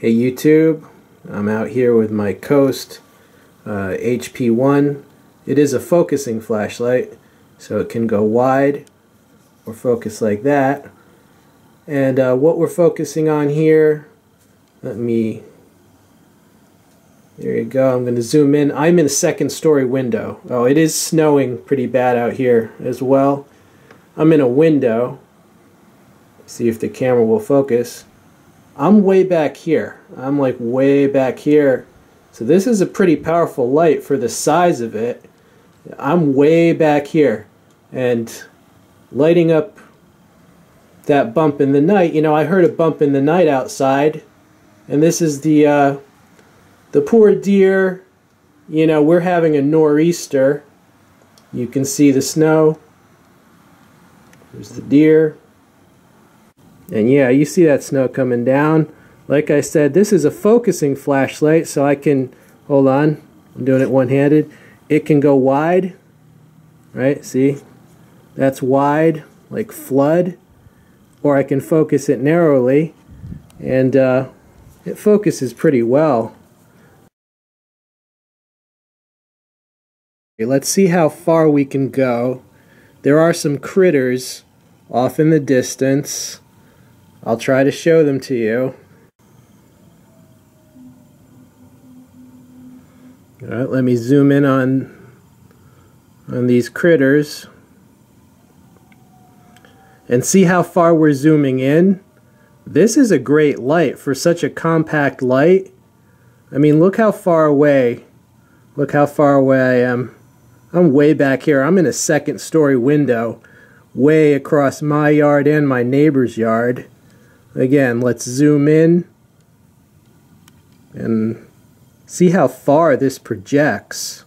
Hey YouTube, I'm out here with my Coast HP1. It is a focusing flashlight, so it can go wide or focus like that. And what we're focusing on here, there you go, I'm going to zoom in. I'm in a second story window. Oh, it is snowing pretty bad out here as well. I'm in a window. See if the camera will focus. I'm way back here. I'm like way back here. So this is a pretty powerful light for the size of it. I'm way back here. And lighting up that bump in the night, you know, I heard a bump in the night outside. And this is the poor deer. You know, we're having a nor'easter. You can see the snow. There's the deer. And yeah, you see that snow coming down. Like I said, this is a focusing flashlight, so I can, hold on, I'm doing it one-handed. It can go wide, right? See? That's wide, like flood. Or I can focus it narrowly, and it focuses pretty well. Okay, let's see how far we can go. There are some critters off in the distance. I'll try to show them to you. Alright, let me zoom in on these critters and see how far we're zooming in. This is a great light for such a compact light. I mean, look how far away. Look how far away I am. I'm way back here. I'm in a second story window way across my yard and my neighbor's yard. Again, let's zoom in and see how far this projects.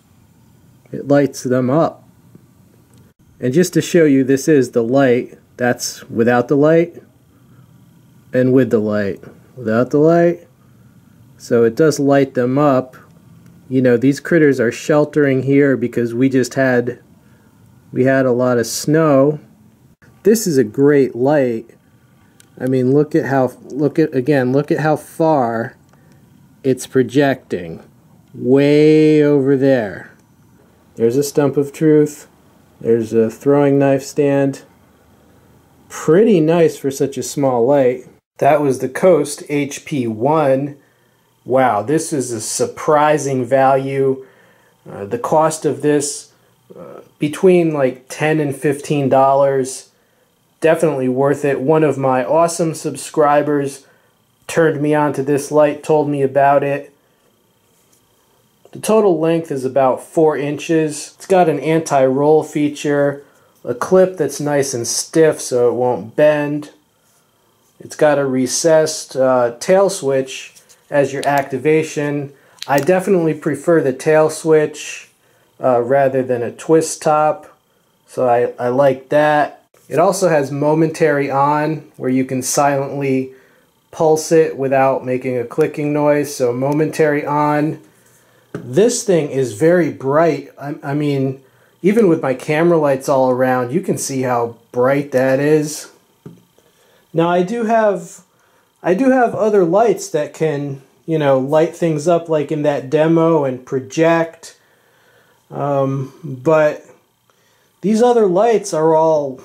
It lights them up. And just to show you, this is the light. That's without the light and with the light. Without the light. So it does light them up. You know, these critters are sheltering here because we had a lot of snow. This is a great light. I mean, look at how far it's projecting. Way over there. There's a stump of truth. There's a throwing knife stand. Pretty nice for such a small light. That was the Coast HP1. Wow, this is a surprising value. The cost of this, between like $10 and $15. Definitely worth it. One of my awesome subscribers turned me on to this light, told me about it. The total length is about 4 inches. It's got an anti-roll feature, a clip that's nice and stiff so it won't bend. It's got a recessed tail switch as your activation. I definitely prefer the tail switch rather than a twist top, so I like that. It also has momentary on, where you can silently pulse it without making a clicking noise, so momentary on. This thing is very bright. I mean, even with my camera lights all around, you can see how bright that is. Now I do have other lights that can, you know, light things up like in that demo and project. But these other lights are all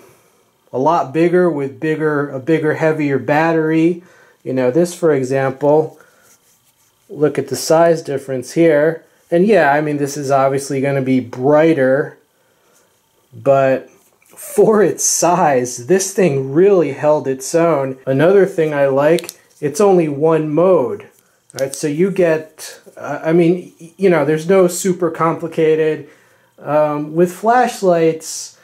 a lot bigger with a bigger, heavier battery. You know, this, for example, look at the size difference here. And yeah, I mean, this is obviously going to be brighter, but for its size, this thing really held its own. Another thing I like, it's only one mode. All right, so you get, I mean, you know, there's no super complicated. With flashlights,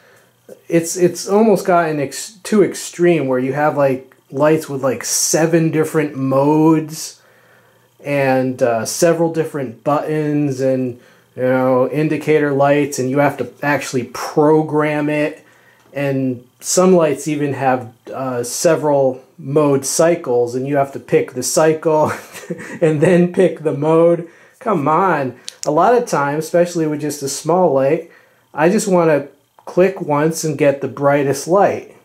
it's almost gotten too extreme, where you have like lights with like 7 different modes and several different buttons and, you know, indicator lights, and you have to actually program it. And some lights even have several mode cycles, and you have to pick the cycle and then pick the mode. Come on. A lot of times, especially with just a small light, I just want to click once and get the brightest light.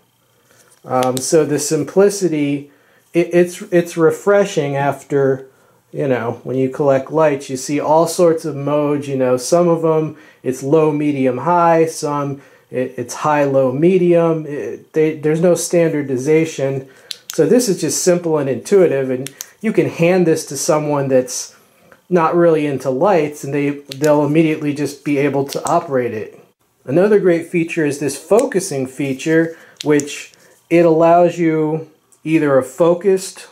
So the simplicity it's refreshing after, you know, when you collect lights, you see all sorts of modes. You know, some of them it's low, medium, high. Some it's high, low, medium. There's no standardization. So this is just simple and intuitive, and you can hand this to someone that's not really into lights, and they'll immediately just be able to operate it. Another great feature is this focusing feature, which it allows you either a focused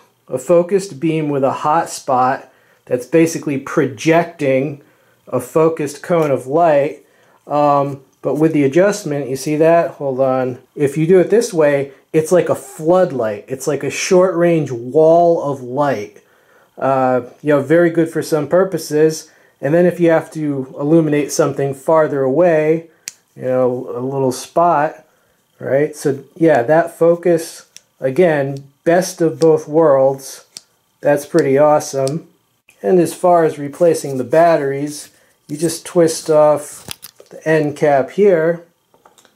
beam with a hot spot that's basically projecting a focused cone of light. But with the adjustment, you see that? Hold on. If you do it this way, it's like a floodlight. It's like a short-range wall of light. You know, very good for some purposes. And then if you have to illuminate something farther away, you know, a little spot, right? So yeah, that focus, again, best of both worlds. That's pretty awesome. And as far as replacing the batteries, you just twist off the end cap here,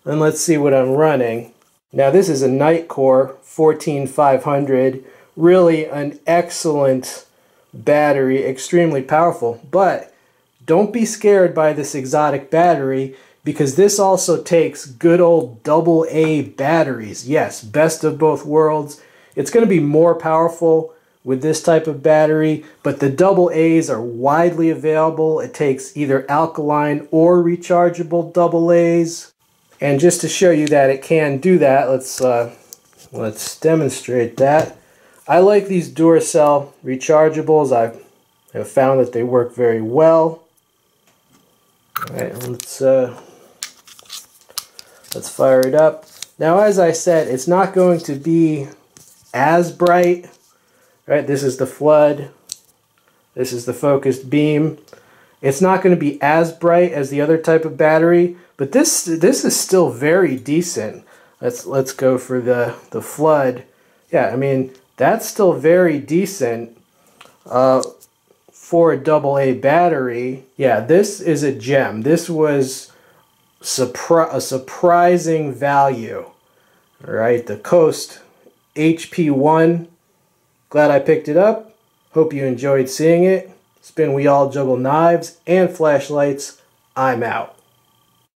and let's see what I'm running. Now this is a Nitecore 14500, really an excellent battery, extremely powerful, but don't be scared by this exotic battery, because this also takes good old AA batteries. Yes, best of both worlds. It's going to be more powerful with this type of battery, but the AA's are widely available. It takes either alkaline or rechargeable AA's. And just to show you that it can do that, let's demonstrate that. I like these Duracell rechargeables. I have found that they work very well. All right, let's fire it up. Now, as I said, it's not going to be as bright. Right, this is the flood. This is the focused beam. It's not going to be as bright as the other type of battery, but this is still very decent. Let's go for the flood. Yeah, I mean, that's still very decent for a AA battery. Yeah, this is a gem. This was a surprising value. All right, the Coast HP1. Glad I picked it up. Hope you enjoyed seeing it. Spin We All Juggle Knives and Flashlights. I'm out.